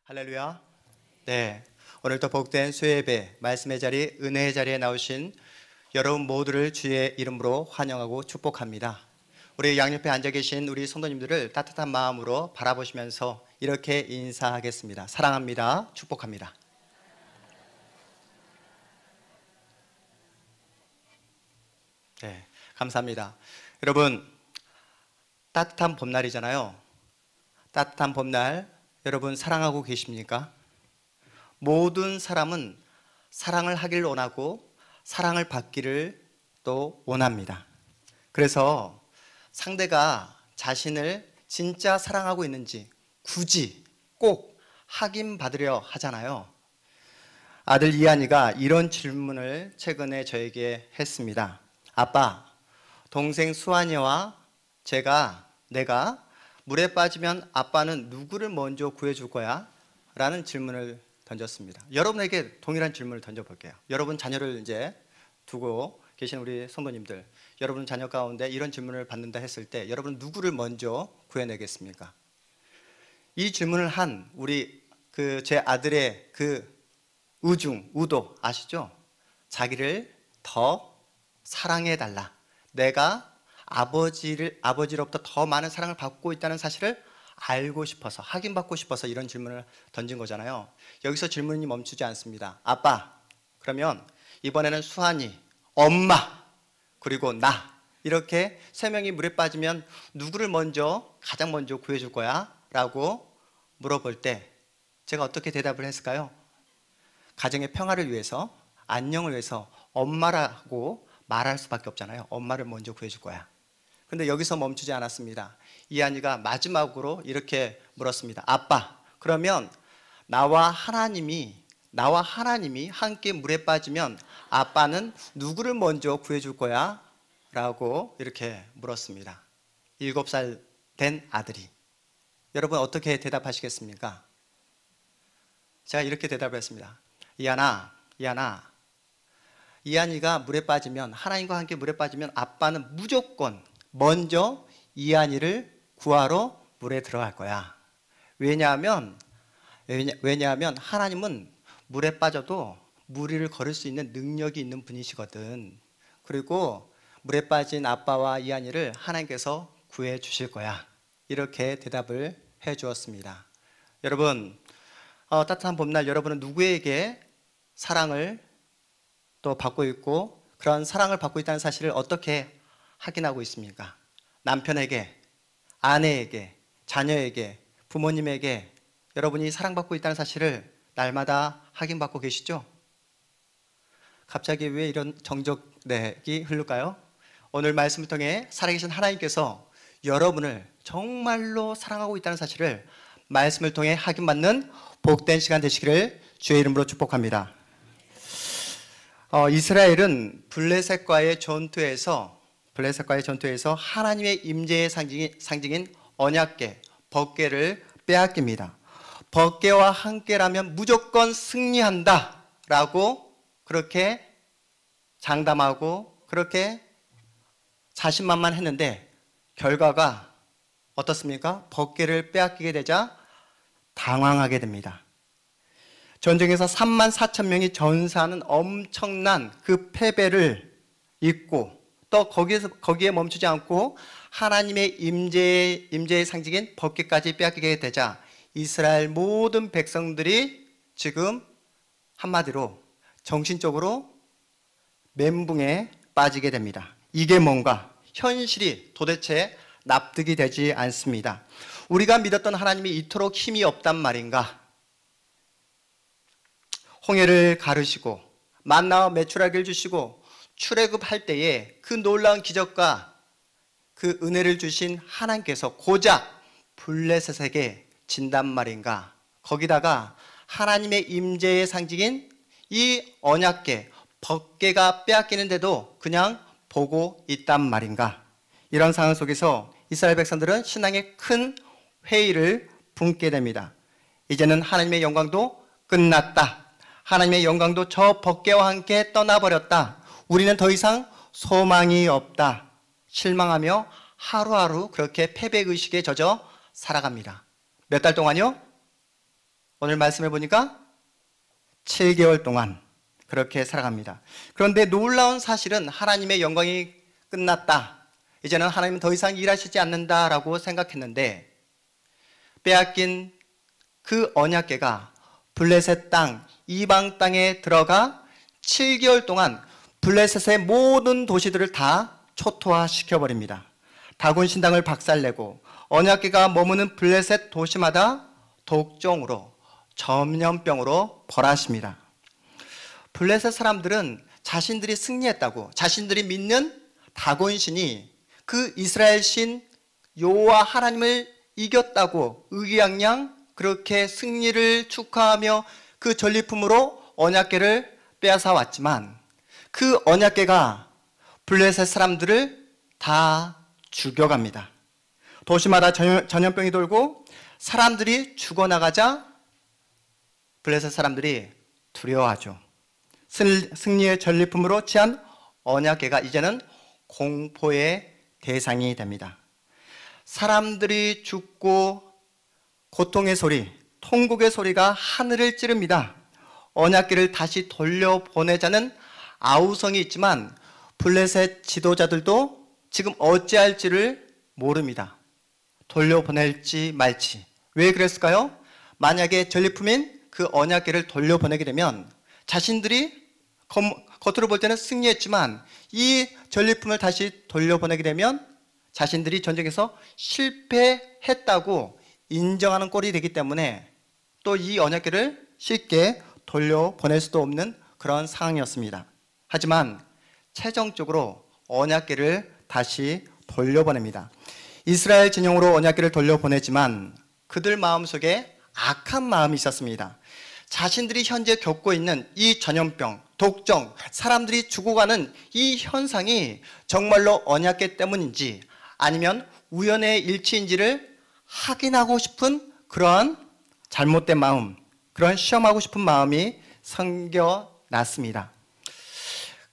할렐루야. 네, 오늘도 복된 수요예배 말씀의 자리, 은혜의 자리에 나오신 여러분 모두를 주의 이름으로 환영하고 축복합니다. 우리 양옆에 앉아 계신 우리 성도님들을 따뜻한 마음으로 바라보시면서 이렇게 인사하겠습니다. 사랑합니다. 축복합니다. 네, 감사합니다. 여러분, 따뜻한 봄날이잖아요. 따뜻한 봄날 여러분 사랑하고 계십니까? 모든 사람은 사랑을 하길 원하고 사랑을 받기를 또 원합니다. 그래서 상대가 자신을 진짜 사랑하고 있는지 굳이 꼭 확인받으려 하잖아요. 아들 이한이가 이런 질문을 최근에 저에게 했습니다. 아빠, 동생 수환이와 내가 물에 빠지면 아빠는 누구를 먼저 구해줄 거야? 라는 질문을 던졌습니다. 여러분에게 동일한 질문을 던져볼게요. 여러분 자녀를 이제 두고 계신 우리 성도님들, 여러분 자녀 가운데 이런 질문을 받는다 했을 때 여러분 누구를 먼저 구해내겠습니까? 이 질문을 한 우리 제 아들의 우도 아시죠? 자기를 더 사랑해달라. 내가 아버지로부터 더 많은 사랑을 받고 있다는 사실을 알고 싶어서, 확인받고 싶어서 이런 질문을 던진 거잖아요. 여기서 질문이 멈추지 않습니다. 아빠, 그러면 이번에는 수환이, 엄마, 그리고 나 이렇게 세 명이 물에 빠지면 누구를 가장 먼저 구해줄 거야? 라고 물어볼 때 제가 어떻게 대답을 했을까요? 가정의 평화를 위해서, 안녕을 위해서 엄마라고 말할 수밖에 없잖아요. 엄마를 먼저 구해줄 거야. 근데 여기서 멈추지 않았습니다. 이한이가 마지막으로 이렇게 물었습니다. 아빠, 그러면 나와 하나님이 함께 물에 빠지면 아빠는 누구를 먼저 구해줄 거야? 라고 이렇게 물었습니다. 7살 된 아들이. 여러분 어떻게 대답하시겠습니까? 제가 이렇게 대답을 했습니다. 이한이가 물에 빠지면, 하나님과 함께 물에 빠지면 아빠는 무조건 먼저 이한이를 구하러 물에 들어갈 거야. 왜냐하면 하나님은 물에 빠져도 물 위를 걸을 수 있는 능력이 있는 분이시거든. 그리고 물에 빠진 아빠와 이한이를 하나님께서 구해 주실 거야. 이렇게 대답을 해 주었습니다. 여러분, 따뜻한 봄날 여러분은 누구에게 사랑을 또 받고 있고 그런 사랑을 받고 있다는 사실을 어떻게 확인하고 있습니까? 남편에게, 아내에게, 자녀에게, 부모님에게 여러분이 사랑받고 있다는 사실을 날마다 확인받고 계시죠? 갑자기 왜 이런 정적내기 흐를까요? 오늘 말씀을 통해 살아계신 하나님께서 여러분을 정말로 사랑하고 있다는 사실을 말씀을 통해 확인받는 복된 시간 되시기를 주의 이름으로 축복합니다. 이스라엘은 블레셋과의 전투에서 하나님의 임재의 상징인 언약궤, 벗궤를 빼앗깁니다. 벗궤와 함께라면 무조건 승리한다 라고 그렇게 장담하고 그렇게 자신만만했는데 결과가 어떻습니까? 벗궤를 빼앗기게 되자 당황하게 됩니다. 전쟁에서 34,000명이 전사하는 엄청난 그 패배를 잊고 또 거기에 멈추지 않고 하나님의 임재의 상징인 벗궤까지 빼앗기게 되자 이스라엘 모든 백성들이 지금 한마디로 정신적으로 멘붕에 빠지게 됩니다. 이게 뭔가 현실이 도대체 납득이 되지 않습니다. 우리가 믿었던 하나님이 이토록 힘이 없단 말인가? 홍해를 가르시고 만나와 메추라기를 주시고 출애굽할 때에 그 놀라운 기적과 그 은혜를 주신 하나님께서 고작 블레셋에게 진단 말인가? 거기다가 하나님의 임재의 상징인 이 언약궤, 벗궤가 빼앗기는데도 그냥 보고 있단 말인가? 이런 상황 속에서 이스라엘 백성들은 신앙의 큰 회의를 품게 됩니다. 이제는 하나님의 영광도 끝났다. 하나님의 영광도 저 벗궤와 함께 떠나버렸다. 우리는 더 이상 소망이 없다. 실망하며 하루하루 그렇게 패배의식에 젖어 살아갑니다. 몇 달 동안요? 오늘 말씀해 보니까 7개월 동안 그렇게 살아갑니다. 그런데 놀라운 사실은 하나님의 영광이 끝났다. 이제는 하나님은 더 이상 일하시지 않는다라고 생각했는데 빼앗긴 그 언약궤가 블레셋 땅, 이방 땅에 들어가 7개월 동안 블레셋의 모든 도시들을 다 초토화시켜버립니다. 다곤 신당을 박살내고 언약궤가 머무는 블레셋 도시마다 독종으로, 전염병으로 벌하십니다. 블레셋 사람들은 자신들이 승리했다고, 자신들이 믿는 다곤 신이 그 이스라엘 신 여호와 하나님을 이겼다고 의기양양 그렇게 승리를 축하하며 그 전리품으로 언약궤를 빼앗아 왔지만 그 언약궤가 블레셋 사람들을 다 죽여갑니다. 도시마다 전염병이 돌고 사람들이 죽어나가자 블레셋 사람들이 두려워하죠. 승리의 전리품으로 취한 언약궤가 이제는 공포의 대상이 됩니다. 사람들이 죽고 고통의 소리, 통곡의 소리가 하늘을 찌릅니다. 언약궤를 다시 돌려보내자는 아우성이 있지만 블레셋 지도자들도 지금 어찌할지를 모릅니다. 돌려보낼지 말지. 왜 그랬을까요? 만약에 전리품인 그 언약궤를 돌려보내게 되면 자신들이 겉으로 볼 때는 승리했지만 이 전리품을 다시 돌려보내게 되면 자신들이 전쟁에서 실패했다고 인정하는 꼴이 되기 때문에 또 이 언약궤를 쉽게 돌려보낼 수도 없는 그런 상황이었습니다. 하지만 최종적으로 언약궤를 다시 돌려보냅니다. 이스라엘 진영으로 언약궤를 돌려보내지만 그들 마음속에 악한 마음이 있었습니다. 자신들이 현재 겪고 있는 이 전염병, 독종, 사람들이 죽어가는 이 현상이 정말로 언약궤 때문인지 아니면 우연의 일치인지를 확인하고 싶은 그러한 잘못된 마음, 그런 시험하고 싶은 마음이 생겨났습니다.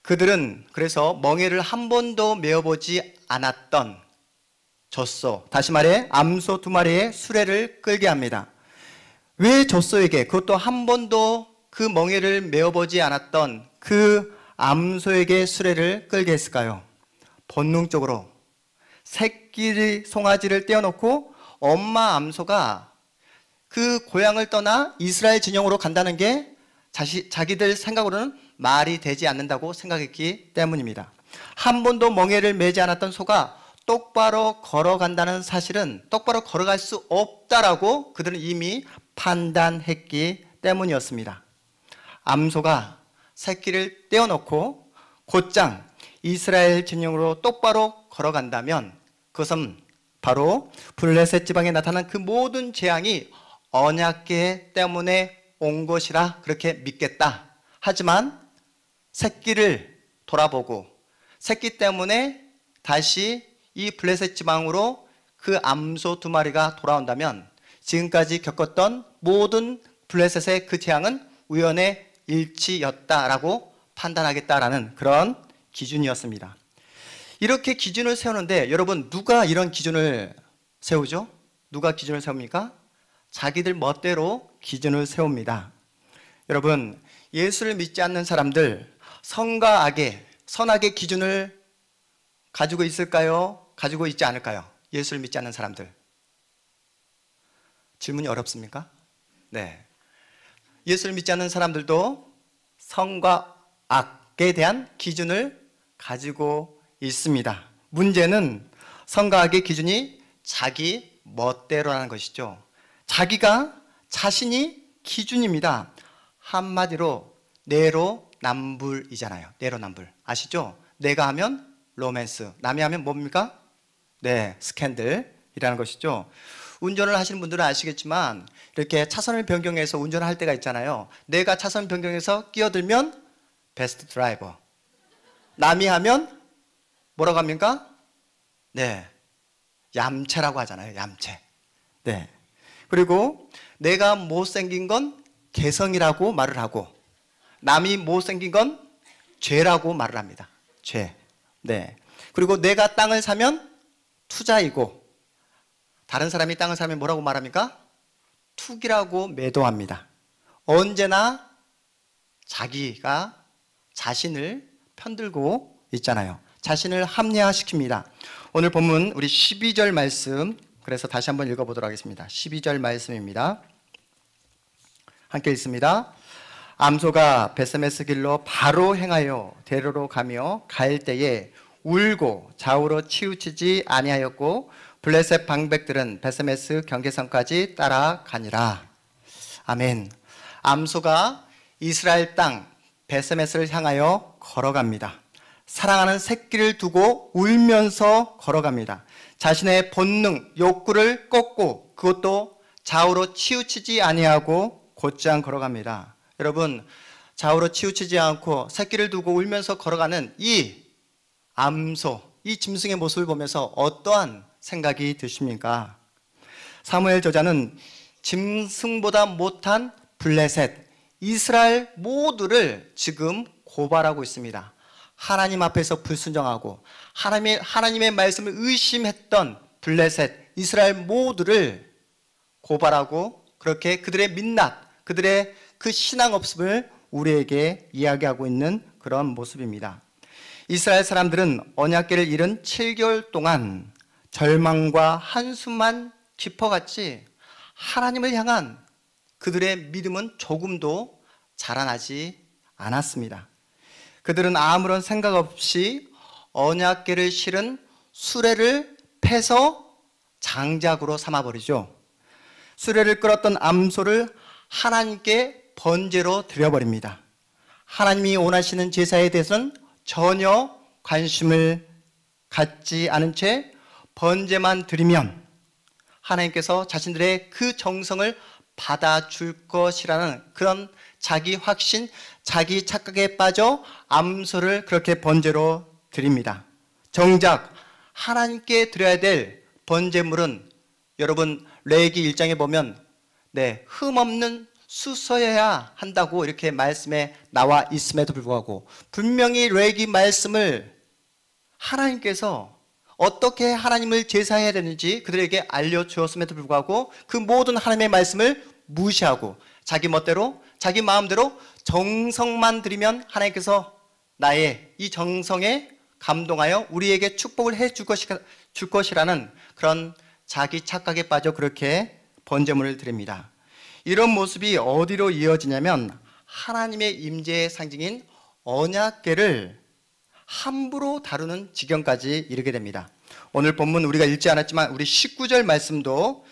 그들은 그래서 멍에를 한 번도 메어보지 않았던 젖소, 다시 말해 암소 2마리의 수레를 끌게 합니다. 왜 젖소에게, 그것도 한 번도 그 멍에를 메어보지 않았던 그 암소에게 수레를 끌게 했을까요? 본능적으로 새끼 송아지를 떼어놓고 엄마 암소가 그 고향을 떠나 이스라엘 진영으로 간다는 게 자기들 생각으로는 말이 되지 않는다고 생각했기 때문입니다. 한 번도 멍에를 매지 않았던 소가 똑바로 걸어간다는 사실은 똑바로 걸어갈 수 없다라고 그들은 이미 판단했기 때문이었습니다. 암소가 새끼를 떼어놓고 곧장 이스라엘 진영으로 똑바로 걸어간다면 그것은 바로 블레셋 지방에 나타난 그 모든 재앙이 언약궤 때문에 온 것이라 그렇게 믿겠다. 하지만 새끼를 돌아보고 새끼 때문에 다시 이 블레셋 지방으로 그 암소 2마리가 돌아온다면 지금까지 겪었던 모든 블레셋의 그 재앙은 우연의 일치였다라고 판단하겠다라는 그런 기준이었습니다. 이렇게 기준을 세우는데 여러분 누가 이런 기준을 세우죠? 누가 기준을 세웁니까? 자기들 멋대로 기준을 세웁니다. 여러분 예수를 믿지 않는 사람들 선과 악의, 선악의 기준을 가지고 있을까요? 가지고 있지 않을까요? 예수를 믿지 않는 사람들. 질문이 어렵습니까? 네. 예수를 믿지 않는 사람들도 선과 악에 대한 기준을 가지고 있습니다. 문제는 선과 악의 기준이 자기 멋대로라는 것이죠. 자기가 자신이 기준입니다. 한마디로 내로남불이잖아요. 내로남불. 아시죠? 내가 하면 로맨스, 남이 하면 뭡니까? 네, 스캔들이라는 것이죠. 운전을 하시는 분들은 아시겠지만 이렇게 차선을 변경해서 운전을 할 때가 있잖아요. 내가 차선 변경해서 끼어들면 베스트 드라이버, 남이 하면 뭐라고 합니까? 네, 얌체라고 하잖아요. 얌체. 네. 그리고 내가 못생긴 건 개성이라고 말을 하고 남이 못생긴 건 죄라고 말을 합니다. 죄. 네. 그리고 내가 땅을 사면 투자이고 다른 사람이 땅을 사면 뭐라고 말합니까? 투기라고 매도합니다. 언제나 자기가 자신을 편들고 있잖아요. 자신을 합리화시킵니다. 오늘 본문 우리 12절 말씀, 그래서 다시 한번 읽어보도록 하겠습니다. 12절 말씀입니다. 함께 읽습니다. 암소가 베세메스 길로 바로 행하여 대로로 가며 갈 때에 울고 좌우로 치우치지 아니하였고 블레셋 방백들은 베세메스 경계선까지 따라가니라. 아멘. 암소가 이스라엘 땅 베세메스를 향하여 걸어갑니다. 사랑하는 새끼를 두고 울면서 걸어갑니다. 자신의 본능, 욕구를 꺾고 그것도 좌우로 치우치지 아니하고 곧장 걸어갑니다. 여러분, 좌우로 치우치지 않고 새끼를 두고 울면서 걸어가는 이 암소, 이 짐승의 모습을 보면서 어떠한 생각이 드십니까? 사무엘 저자는 짐승보다 못한 블레셋, 이스라엘 모두를 지금 고발하고 있습니다. 하나님 앞에서 불순종하고 하나님의 말씀을 의심했던 블레셋, 이스라엘 모두를 고발하고 그렇게 그들의 민낯, 그들의 그 신앙 없음을 우리에게 이야기하고 있는 그런 모습입니다. 이스라엘 사람들은 언약궤를 잃은 7개월 동안 절망과 한숨만 깊어갔지 하나님을 향한 그들의 믿음은 조금도 자라나지 않았습니다. 그들은 아무런 생각 없이 언약궤를 실은 수레를 패서 장작으로 삼아버리죠. 수레를 끌었던 암소를 하나님께 번제로 드려버립니다. 하나님이 원하시는 제사에 대해서는 전혀 관심을 갖지 않은 채 번제만 드리면 하나님께서 자신들의 그 정성을 받아줄 것이라는 그런 자기 확신, 자기 착각에 빠져 암소를 그렇게 번제로 드립니다. 정작 하나님께 드려야 될 번제물은 여러분 레위기 1장에 보면 흠없는 수소여야 한다고 이렇게 말씀에 나와 있음에도 불구하고 분명히 레위기 말씀을 하나님께서 어떻게 하나님을 제사해야 되는지 그들에게 알려주었음에도 불구하고 그 모든 하나님의 말씀을 무시하고 자기 멋대로 자기 마음대로 정성만 드리면 하나님께서 나의 이 정성에 감동하여 우리에게 축복을 해줄 것이라는 그런 자기 착각에 빠져 그렇게 번제물을 드립니다. 이런 모습이 어디로 이어지냐면 하나님의 임재의 상징인 언약궤를 함부로 다루는 지경까지 이르게 됩니다. 오늘 본문 우리가 읽지 않았지만 우리 19절 말씀도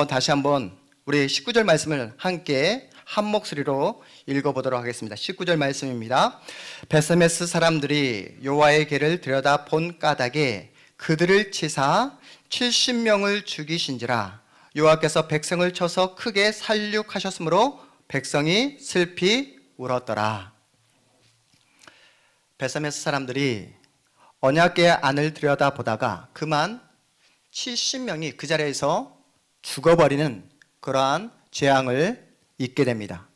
다시 한번 우리 19절 말씀을 함께 한 목소리로 읽어보도록 하겠습니다. 19절 말씀입니다. 베세메스 사람들이 여호와의 궤를 들여다 본 까닭에 그들을 치사 70명을 죽이신지라. 여호와께서 백성을 쳐서 크게 살육하셨으므로 백성이 슬피 울었더라. 베세메스 사람들이 언약궤 안을 들여다보다가 그만 70명이 그 자리에서 죽어버리는 그러한 재앙을 입게 됩니다.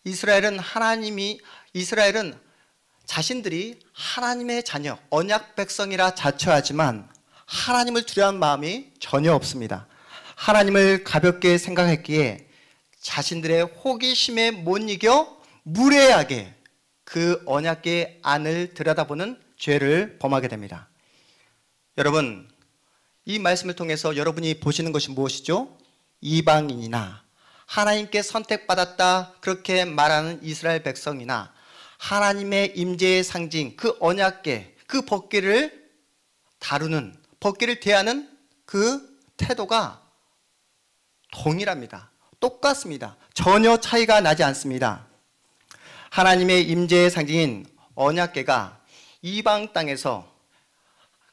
이스라엘은 자신들이 하나님의 자녀, 언약 백성이라 자처하지만 하나님을 두려워하는 마음이 전혀 없습니다. 하나님을 가볍게 생각했기에 자신들의 호기심에 못 이겨 무례하게 그 언약궤 안을 들여다보는 죄를 범하게 됩니다. 여러분, 이 말씀을 통해서 여러분이 보시는 것이 무엇이죠? 이방인이나 하나님께 선택받았다 그렇게 말하는 이스라엘 백성이나 하나님의 임재의 상징 그 언약궤, 그 법궤를 다루는, 법궤를 대하는 그 태도가 동일합니다. 똑같습니다. 전혀 차이가 나지 않습니다. 하나님의 임재의 상징인 언약궤가 이방 땅에서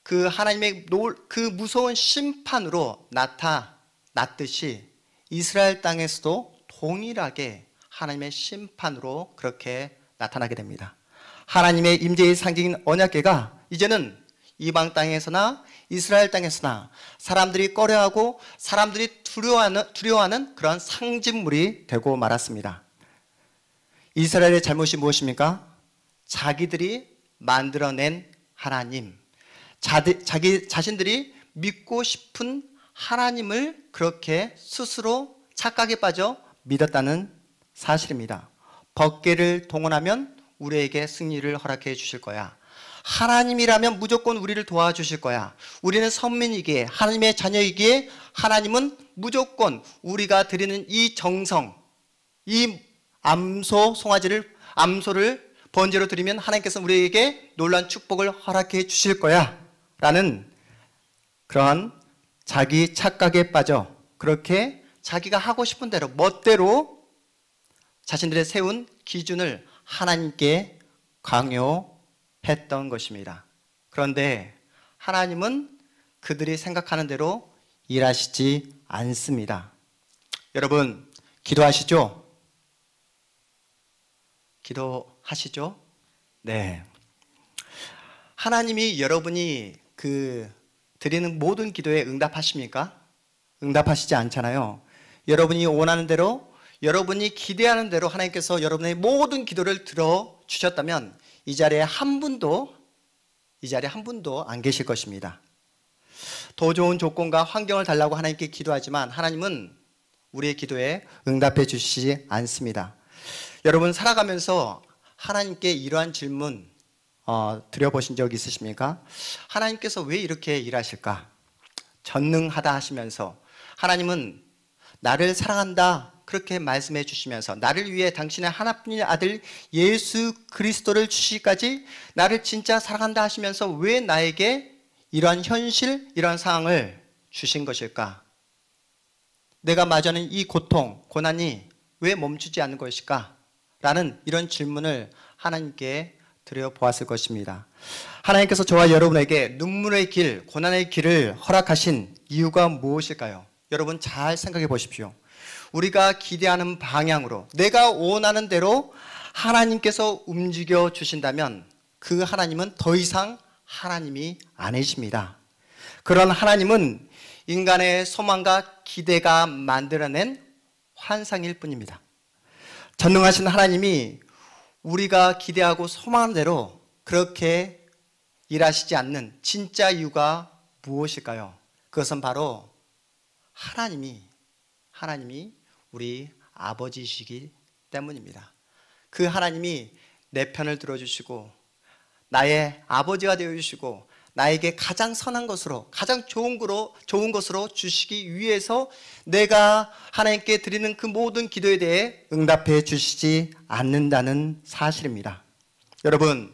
그 하나님의 그 무서운 심판으로 나타났듯이 이스라엘 땅에서도 동일하게 하나님의 심판으로 그렇게 나타나게 됩니다. 하나님의 임재의 상징인 언약궤가 이제는 이방 땅에서나 이스라엘 땅에서나 사람들이 꺼려하고 사람들이 두려워하는 그런 상징물이 되고 말았습니다. 이스라엘의 잘못이 무엇입니까? 자기들이 만들어낸 하나님, 자신들이 믿고 싶은 하나님을 그렇게 스스로 착각에 빠져 믿었다는 사실입니다. 법궤를 동원하면 우리에게 승리를 허락해 주실 거야. 하나님이라면 무조건 우리를 도와주실 거야. 우리는 선민이기에, 하나님의 자녀이기에 하나님은 무조건 우리가 드리는 이 정성, 이 암소를 번제로 드리면 하나님께서 우리에게 놀라운 축복을 허락해 주실 거야 라는 그런 자기 착각에 빠져 그렇게 자기가 하고 싶은 대로 멋대로 자신들의 세운 기준을 하나님께 강요했던 것입니다. 그런데 하나님은 그들이 생각하는 대로 일하시지 않습니다. 여러분, 기도하시죠? 기도하시죠? 네. 하나님이 여러분이 드리는 모든 기도에 응답하십니까? 응답하시지 않잖아요. 여러분이 원하는 대로, 여러분이 기대하는 대로 하나님께서 여러분의 모든 기도를 들어주셨다면 이 자리에 한 분도 안 계실 것입니다. 더 좋은 조건과 환경을 달라고 하나님께 기도하지만 하나님은 우리의 기도에 응답해 주시지 않습니다. 여러분 살아가면서 하나님께 이러한 질문 드려보신 적 있으십니까? 하나님께서 왜 이렇게 일하실까? 전능하다 하시면서 하나님은 나를 사랑한다 그렇게 말씀해 주시면서 나를 위해 당신의 하나뿐인 아들 예수 그리스도를 주시기까지 나를 진짜 사랑한다 하시면서 왜 나에게 이러한 현실, 이러한 상황을 주신 것일까? 내가 마주하는 이 고통, 고난이 왜 멈추지 않는 것일까? 라는 이런 질문을 하나님께 드려보았을 것입니다. 하나님께서 저와 여러분에게 눈물의 길, 고난의 길을 허락하신 이유가 무엇일까요? 여러분 잘 생각해 보십시오. 우리가 기대하는 방향으로 내가 원하는 대로 하나님께서 움직여 주신다면 그 하나님은 더 이상 하나님이 아니십니다. 그런 하나님은 인간의 소망과 기대가 만들어낸 환상일 뿐입니다. 전능하신 하나님이 우리가 기대하고 소망하는 대로 그렇게 일하시지 않는 진짜 이유가 무엇일까요? 그것은 바로 하나님이 우리 아버지시기 때문입니다. 그 하나님이 내 편을 들어주시고 나의 아버지가 되어주시고 나에게 가장 선한 것으로 가장 좋은 것으로 주시기 위해서 내가 하나님께 드리는 그 모든 기도에 대해 응답해 주시지 않는다는 사실입니다. 여러분,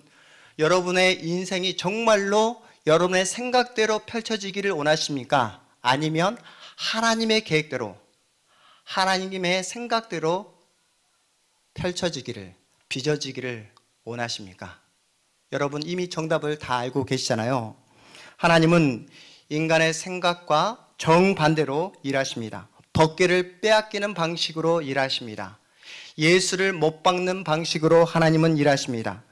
여러분의 인생이 정말로 여러분의 생각대로 펼쳐지기를 원하십니까? 아니면 하나님의 계획대로 하나님의 생각대로 펼쳐지기를 빚어지기를 원하십니까? 여러분 이미 정답을 다 알고 계시잖아요. 하나님은 인간의 생각과 정반대로 일하십니다. 법궤를 빼앗기는 방식으로 일하십니다. 예수를 못 박는 방식으로 하나님은 일하십니다.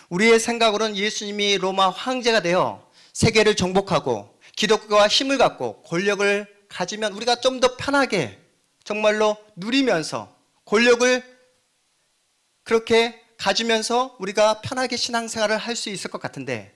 우리의 생각으로는 예수님이 로마 황제가 되어 세계를 정복하고 기독교와 힘을 갖고 권력을 가지면 우리가 좀 더 편하게 정말로 누리면서 권력을 그렇게 가지면서 우리가 편하게 신앙생활을 할 수 있을 것 같은데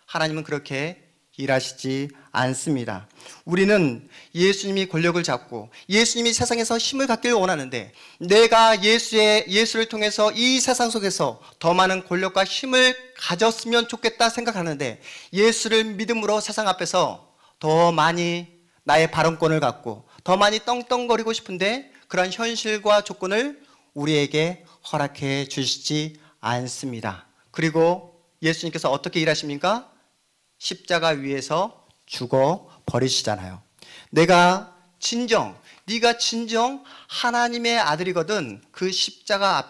하나님은 그렇게 일하시지 않습니다. 우리는 예수님이 권력을 잡고 예수님이 세상에서 힘을 갖기를 원하는데 내가 예수를 통해서 이 세상 속에서 더 많은 권력과 힘을 가졌으면 좋겠다 생각하는데 예수를 믿음으로 세상 앞에서 더 많이 나의 발언권을 갖고 더 많이 떵떵거리고 싶은데 그런 현실과 조건을 우리에게 허락해 주시지 않습니다. 그리고 예수님께서 어떻게 일하십니까? 십자가 위에서 죽어 버리시잖아요. 네가 진정 하나님의 아들이거든 그 십자가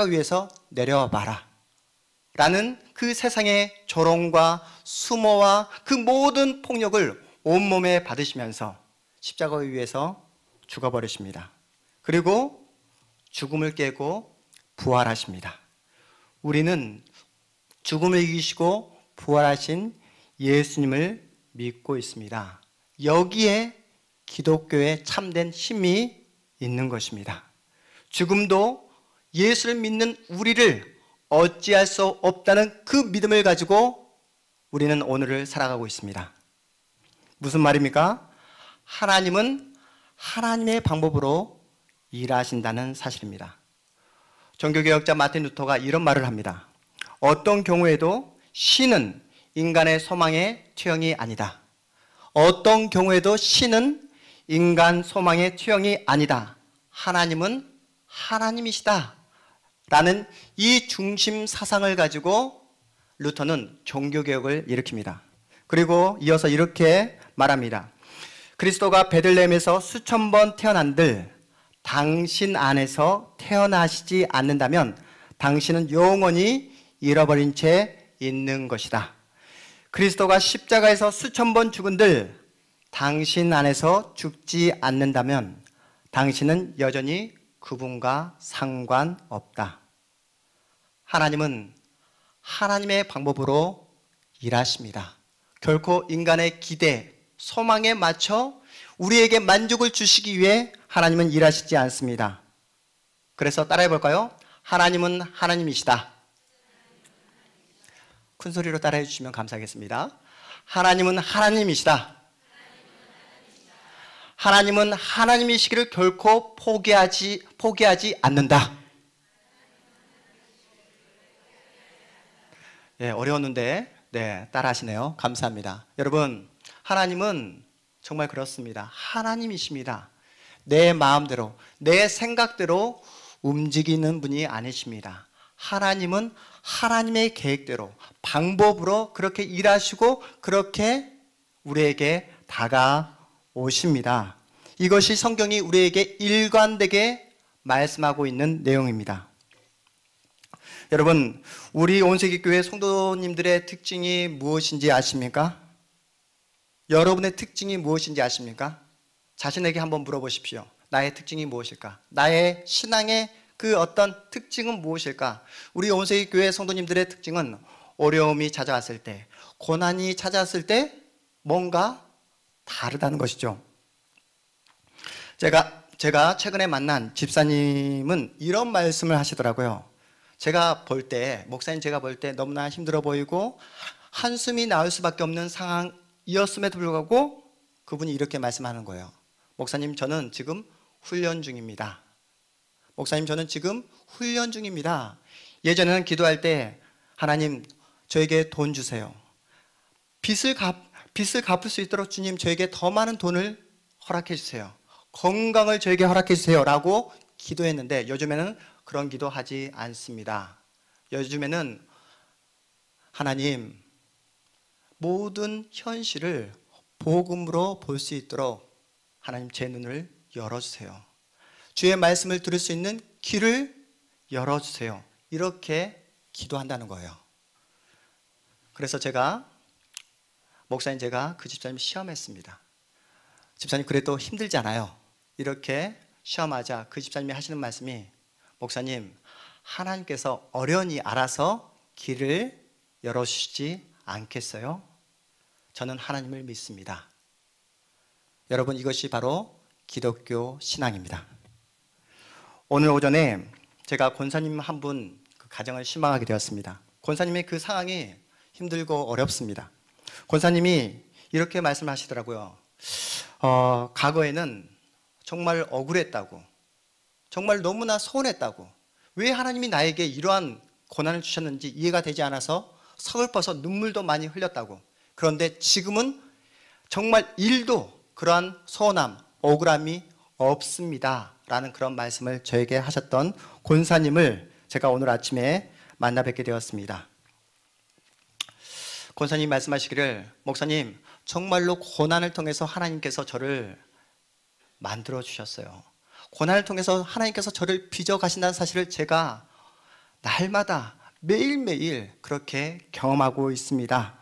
위에서 내려와 봐라 라는 그 세상의 조롱과 수모와 그 모든 폭력을 온몸에 받으시면서 십자가 위에서 죽어버리십니다. 그리고 죽음을 깨고 부활하십니다. 우리는 죽음을 이기시고 부활하신 예수님을 믿고 있습니다. 여기에 기독교의 참된 힘이 있는 것입니다. 죽음도 예수를 믿는 우리를 어찌할 수 없다는 그 믿음을 가지고 우리는 오늘을 살아가고 있습니다. 무슨 말입니까? 하나님은 하나님의 방법으로 일하신다는 사실입니다. 종교개혁자 마틴 루터가 이런 말을 합니다. 어떤 경우에도 신은 인간의 소망의 투영이 아니다. 어떤 경우에도 신은 인간 소망의 투영이 아니다. 하나님은 하나님이시다. 라는 이 중심 사상을 가지고 루터는 종교개혁을 일으킵니다. 그리고 이어서 이렇게 말합니다. 그리스도가 베들레헴에서 수천 번 태어난들 당신 안에서 태어나시지 않는다면 당신은 영원히 잃어버린 채 있는 것이다. 그리스도가 십자가에서 수천 번 죽은들 당신 안에서 죽지 않는다면 당신은 여전히 그분과 상관없다. 하나님은 하나님의 방법으로 일하십니다. 결코 인간의 기대, 소망에 맞춰 우리에게 만족을 주시기 위해 하나님은 일하시지 않습니다. 그래서 따라해 볼까요? 하나님은 하나님이시다. 큰 소리로 따라해 주시면 감사하겠습니다. 하나님은 하나님이시다. 하나님은 하나님이시기를 결코 포기하지 않는다. 예, 어려웠는데 따라 하시네요. 감사합니다. 여러분, 하나님은 정말 그렇습니다. 하나님이십니다. 내 마음대로, 내 생각대로 움직이는 분이 아니십니다. 하나님은 하나님의 계획대로, 방법으로 그렇게 일하시고 그렇게 우리에게 다가오십니다. 이것이 성경이 우리에게 일관되게 말씀하고 있는 내용입니다. 여러분, 우리 온세기교회 성도님들의 특징이 무엇인지 아십니까? 여러분의 특징이 무엇인지 아십니까? 자신에게 한번 물어보십시오. 나의 특징이 무엇일까? 나의 신앙의 그 어떤 특징은 무엇일까? 우리 온세기교회 성도님들의 특징은 어려움이 찾아왔을 때, 고난이 찾아왔을 때 뭔가 다르다는 것이죠. 제가 최근에 만난 집사님은 이런 말씀을 하시더라고요. 제가 볼 때, 목사님 제가 볼 때 너무나 힘들어 보이고 한숨이 나올 수밖에 없는 상황이었음에도 불구하고 그분이 이렇게 말씀하는 거예요. 목사님, 저는 지금 훈련 중입니다. 목사님, 저는 지금 훈련 중입니다. 예전에는 기도할 때 하나님, 저에게 돈 주세요. 빚을 갚을 수 있도록 주님, 저에게 더 많은 돈을 허락해 주세요. 건강을 저에게 허락해 주세요. 라고 기도했는데 요즘에는 그런 기도하지 않습니다. 요즘에는 하나님, 모든 현실을 복음으로 볼 수 있도록 하나님 제 눈을 열어주세요. 주의 말씀을 들을 수 있는 귀를 열어주세요. 이렇게 기도한다는 거예요. 그래서 목사님 제가 그 집사님 시험했습니다. 집사님 그래도 힘들지 않아요. 이렇게 시험하자 그 집사님이 하시는 말씀이 목사님, 하나님께서 어련히 알아서 길을 열어주시지 않겠어요? 저는 하나님을 믿습니다. 여러분, 이것이 바로 기독교 신앙입니다. 오늘 오전에 제가 권사님 한 분 가정을 신방하게 되었습니다. 권사님의 그 상황이 힘들고 어렵습니다. 권사님이 이렇게 말씀하시더라고요. 과거에는 정말 억울했다고, 정말 너무나 서운했다고, 왜 하나님이 나에게 이러한 고난을 주셨는지 이해가 되지 않아서 서글퍼서 눈물도 많이 흘렸다고. 그런데 지금은 정말 일도 그러한 서운함, 억울함이 없습니다. 라는 그런 말씀을 저에게 하셨던 권사님을 제가 오늘 아침에 만나 뵙게 되었습니다. 권사님 말씀하시기를, 목사님, 정말로 고난을 통해서 하나님께서 저를 만들어 주셨어요. 고난을 통해서 하나님께서 저를 빚어 가신다는 사실을 제가 날마다 매일매일 그렇게 경험하고 있습니다.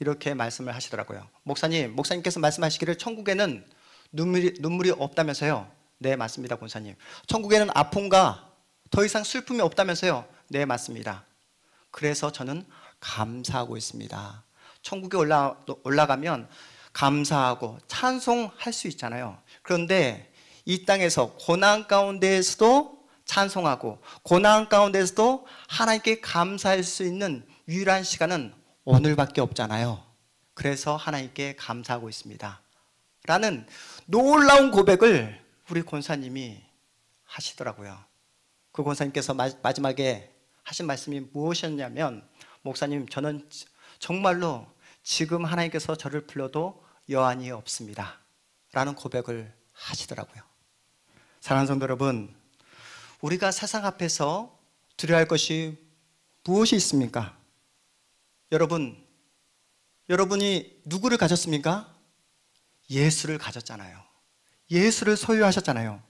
이렇게 말씀을 하시더라고요. 목사님께서 말씀하시기를 천국에는 눈물이 없다면서요? 네, 맞습니다, 권사님. 천국에는 아픔과 더 이상 슬픔이 없다면서요? 네, 맞습니다. 그래서 저는 감사하고 있습니다. 천국에 올라가면 감사하고 찬송할 수 있잖아요. 그런데 이 땅에서 고난 가운데에서도 찬송하고 고난 가운데서도 하나님께 감사할 수 있는 유일한 시간은 오늘밖에 없잖아요. 그래서 하나님께 감사하고 있습니다. 라는 놀라운 고백을 우리 권사님이 하시더라고요. 그 권사님께서 마지막에 하신 말씀이 무엇이었냐면, 목사님, 저는 정말로 지금 하나님께서 저를 불러도 여한이 없습니다 라는 고백을 하시더라고요. 사랑하는 성도 여러분, 우리가 세상 앞에서 두려워야 할 것이 무엇이 있습니까? 여러분이 누구를 가졌습니까? 예수를 가졌잖아요. 예수를 소유하셨잖아요.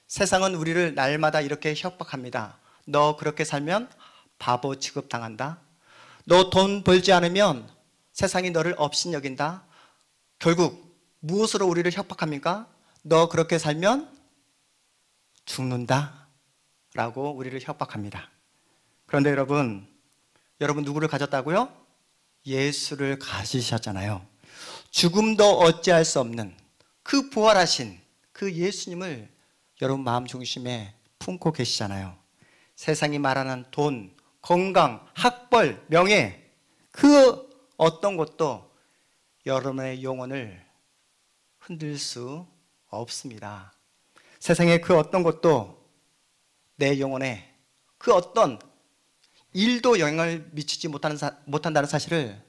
세상은 우리를 날마다 이렇게 협박합니다. 너 그렇게 살면 바보 취급당한다. 너 돈 벌지 않으면 세상이 너를 업신여긴다. 결국 무엇으로 우리를 협박합니까? 너 그렇게 살면 죽는다 라고 우리를 협박합니다. 그런데 여러분 누구를 가졌다고요? 예수를 가지셨잖아요. 죽음도 어찌할 수 없는 그 부활하신 그 예수님을 여러분 마음 중심에 품고 계시잖아요. 세상이 말하는 돈, 건강, 학벌, 명예, 그 어떤 것도 여러분의 영혼을 흔들 수 없습니다. 세상의 그 어떤 것도 내 영혼에 그 어떤 일도 영향을 미치지 못한다는 사실을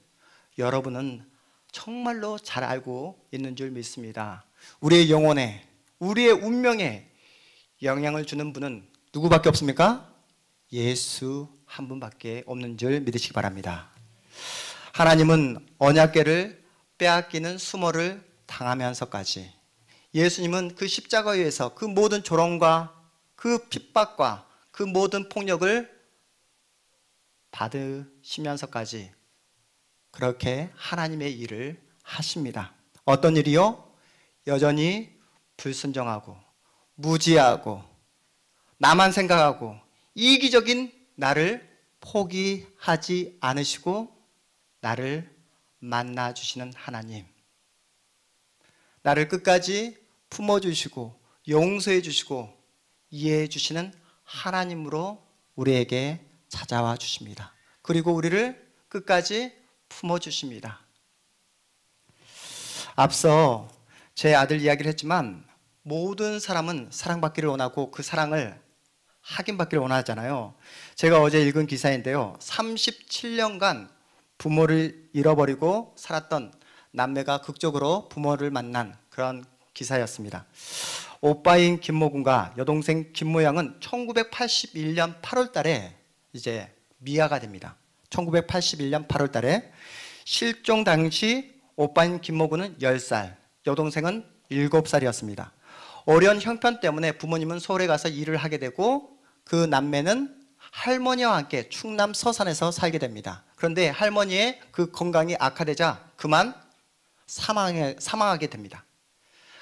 여러분은 정말로 잘 알고 있는 줄 믿습니다. 우리의 영혼에, 우리의 운명에 영향을 주는 분은 누구밖에 없습니까? 예수 한 분밖에 없는 줄 믿으시기 바랍니다. 하나님은 언약궤를 빼앗기는 수모를 당하면서까지, 예수님은 그 십자가에서 그 모든 조롱과 그 핍박과 그 모든 폭력을 받으시면서까지 그렇게 하나님의 일을 하십니다. 어떤 일이요? 여전히 불순종하고 무지하고 나만 생각하고 이기적인 나를 포기하지 않으시고 나를 만나주시는 하나님, 나를 끝까지 품어주시고 용서해 주시고 이해해 주시는 하나님으로 우리에게 찾아와 주십니다. 그리고 우리를 끝까지 품어주십니다. 앞서 제 아들 이야기를 했지만 모든 사람은 사랑받기를 원하고 그 사랑을 확인받기를 원하잖아요. 제가 어제 읽은 기사인데요, 37년간 부모를 잃어버리고 살았던 남매가 극적으로 부모를 만난 그런 기사였습니다. 오빠인 김모군과 여동생 김모양은 1981년 8월 달에 이제 미아가 됩니다. 1981년 8월 달에 실종 당시 오빠인 김모군은 10살, 여동생은 7살이었습니다. 어려운 형편 때문에 부모님은 서울에 가서 일을 하게 되고 그 남매는 할머니와 함께 충남 서산에서 살게 됩니다. 그런데 할머니의 그 건강이 악화되자 그만 사망하게 됩니다.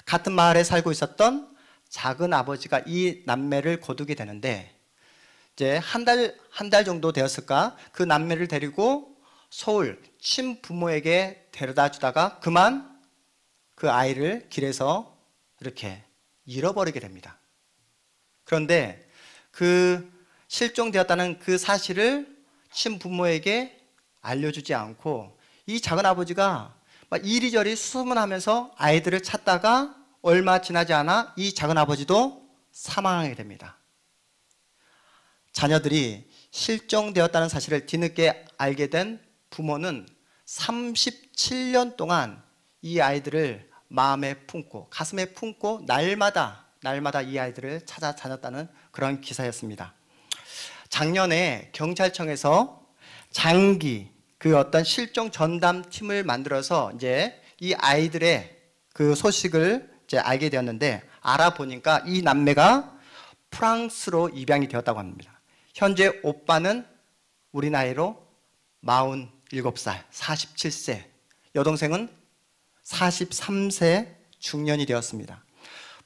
같은 마을에 살고 있었던 작은 아버지가 이 남매를 거두게 되는데, 이제 한 달 정도 되었을까, 그 남매를 데리고 서울 친부모에게 데려다 주다가 그만 그 아이를 길에서 이렇게 잃어버리게 됩니다. 그런데 그 실종되었다는 그 사실을 친부모에게 알려주지 않고 이 작은 아버지가 막 이리저리 수소문하면서 아이들을 찾다가 얼마 지나지 않아 이 작은 아버지도 사망하게 됩니다. 자녀들이 실종되었다는 사실을 뒤늦게 알게 된 부모는 37년 동안 이 아이들을 마음에 품고 가슴에 품고 날마다 이 아이들을 찾아 다녔다는 그런 기사였습니다. 작년에 경찰청에서 장기 그 어떤 실종 전담 팀을 만들어서 이제 이 아이들의 그 소식을 이제 알게 되었는데, 알아보니까 이 남매가 프랑스로 입양이 되었다고 합니다. 현재 오빠는 우리 나이로 47살, 47세, 여동생은 43세 중년이 되었습니다.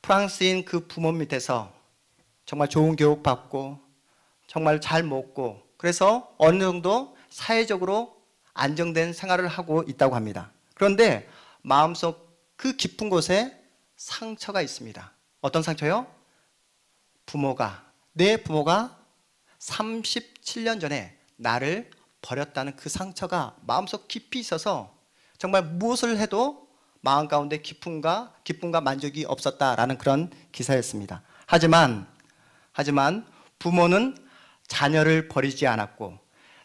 프랑스인 그 부모 밑에서 정말 좋은 교육 받고 정말 잘 먹고, 그래서 어느 정도 사회적으로 안정된 생활을 하고 있다고 합니다. 그런데 마음속 그 깊은 곳에 상처가 있습니다. 어떤 상처요? 내 부모가 37년 전에 나를 버렸다는 그 상처가 마음속 깊이 있어서 정말 무엇을 해도 마음 가운데 기쁨과 만족이 없었다라는 그런 기사였습니다. 하지만 하지만 부모는 자녀를 버리지 않았고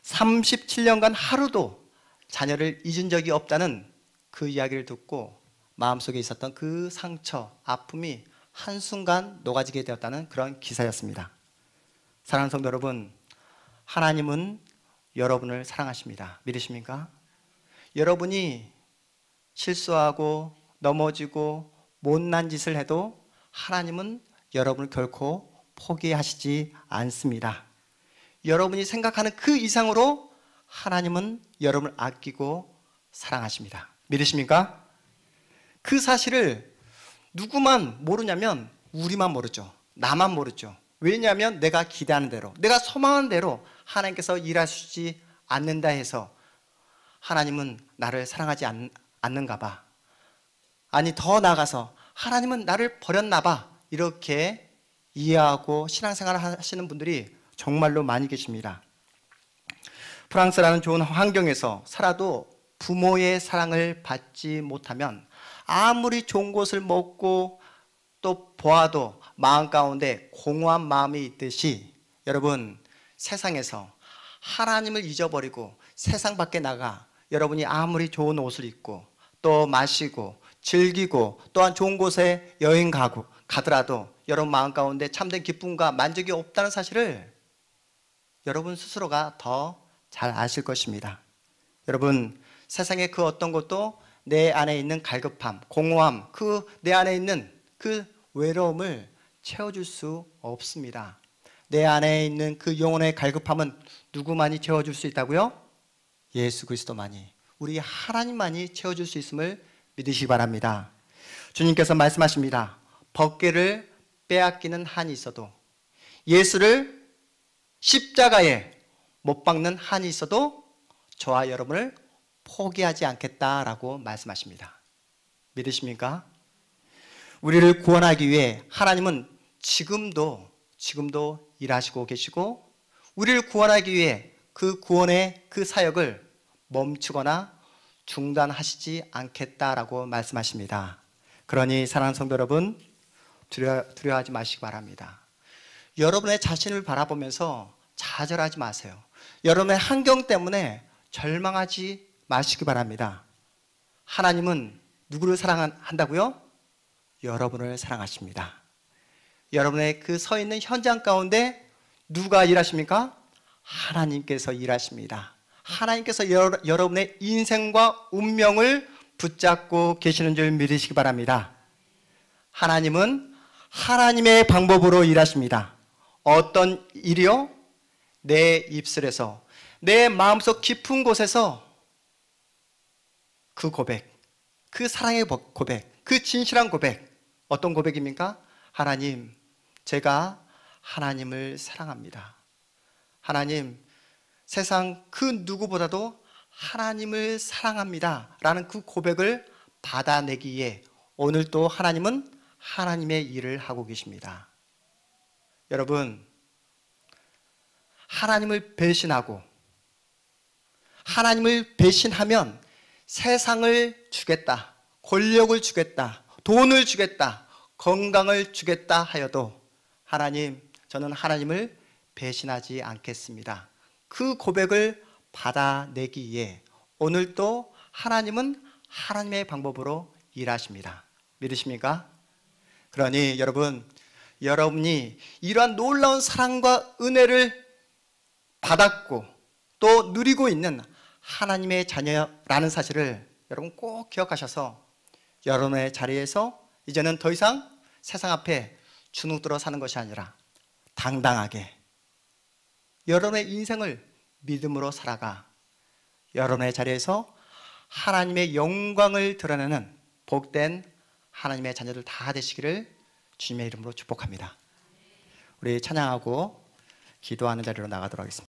37년간 하루도 자녀를 잊은 적이 없다는 그 이야기를 듣고 마음속에 있었던 그 상처, 아픔이 한순간 녹아지게 되었다는 그런 기사였습니다. 사랑하는 성도 여러분, 하나님은 여러분을 사랑하십니다. 믿으십니까? 여러분이 실수하고 넘어지고 못난 짓을 해도 하나님은 여러분을 결코 포기하시지 않습니다. 여러분이 생각하는 그 이상으로 하나님은 여러분을 아끼고 사랑하십니다. 믿으십니까? 그 사실을 누구만 모르냐면 우리만 모르죠. 나만 모르죠. 왜냐하면 내가 기대하는 대로, 내가 소망하는 대로 하나님께서 일하시지 않는다 해서 하나님은 나를 사랑하지 않는가 봐. 아니, 더 나아가서 하나님은 나를 버렸나 봐. 이렇게 이해하고 신앙생활을 하시는 분들이 정말로 많이 계십니다. 프랑스라는 좋은 환경에서 살아도 부모의 사랑을 받지 못하면 아무리 좋은 것을 먹고 또 보아도 마음 가운데 공허한 마음이 있듯이, 여러분, 세상에서 하나님을 잊어버리고 세상 밖에 나가 여러분이 아무리 좋은 옷을 입고 또 마시고 즐기고 또한 좋은 곳에 여행 가더라도 여러분 마음 가운데 참된 기쁨과 만족이 없다는 사실을 여러분 스스로가 더 잘 아실 것입니다. 여러분, 세상의 그 어떤 것도 내 안에 있는 갈급함, 공허함, 그 내 안에 있는 그 외로움을 채워줄 수 없습니다. 내 안에 있는 그 영혼의 갈급함은 누구만이 채워줄 수 있다고요? 예수 그리스도만이, 우리 하나님만이 채워줄 수 있음을 믿으시기 바랍니다. 주님께서 말씀하십니다. 법궤를 빼앗기는 한이 있어도, 예수를 십자가에 못 박는 한이 있어도 저와 여러분을 포기하지 않겠다라고 말씀하십니다. 믿으십니까? 우리를 구원하기 위해 하나님은 지금도 일하시고 계시고, 우리를 구원하기 위해 그 구원의 그 사역을 멈추거나 중단하시지 않겠다라고 말씀하십니다. 그러니 사랑하는 성도 여러분, 두려워하지 마시기 바랍니다. 여러분의 자신을 바라보면서 좌절하지 마세요. 여러분의 환경 때문에 절망하지 마시기 바랍니다. 하나님은 누구를 사랑한다고요? 여러분을 사랑하십니다. 여러분의 그 서 있는 현장 가운데 누가 일하십니까? 하나님께서 일하십니다. 하나님께서 여러분의 인생과 운명을 붙잡고 계시는 줄 믿으시기 바랍니다. 하나님은 하나님의 방법으로 일하십니다. 어떤 일이요? 내 입술에서, 내 마음속 깊은 곳에서 그 고백, 그 사랑의 고백, 그 진실한 고백, 어떤 고백입니까? 하나님, 제가 하나님을 사랑합니다. 하나님, 세상 그 누구보다도 하나님을 사랑합니다 라는 그 고백을 받아내기에 오늘 또 하나님은 하나님의 일을 하고 계십니다. 여러분, 하나님을 배신하고 하나님을 배신하면 세상을 주겠다, 권력을 주겠다, 돈을 주겠다, 건강을 주겠다 하여도 하나님, 저는 하나님을 배신하지 않겠습니다. 그 고백을 받아내기에 오늘도 하나님은 하나님의 방법으로 일하십니다. 믿으십니까? 그러니 여러분, 여러분이 이러한 놀라운 사랑과 은혜를 받았고 또 누리고 있는 하나님의 자녀라는 사실을 여러분 꼭 기억하셔서 여러분의 자리에서 이제는 더 이상 세상 앞에 주눅들어 사는 것이 아니라 당당하게 여러분의 인생을 믿음으로 살아가 여러분의 자리에서 하나님의 영광을 드러내는 복된 하나님의 자녀들 다 되시기를 주님의 이름으로 축복합니다. 우리 찬양하고 기도하는 자리로 나가도록 하겠습니다.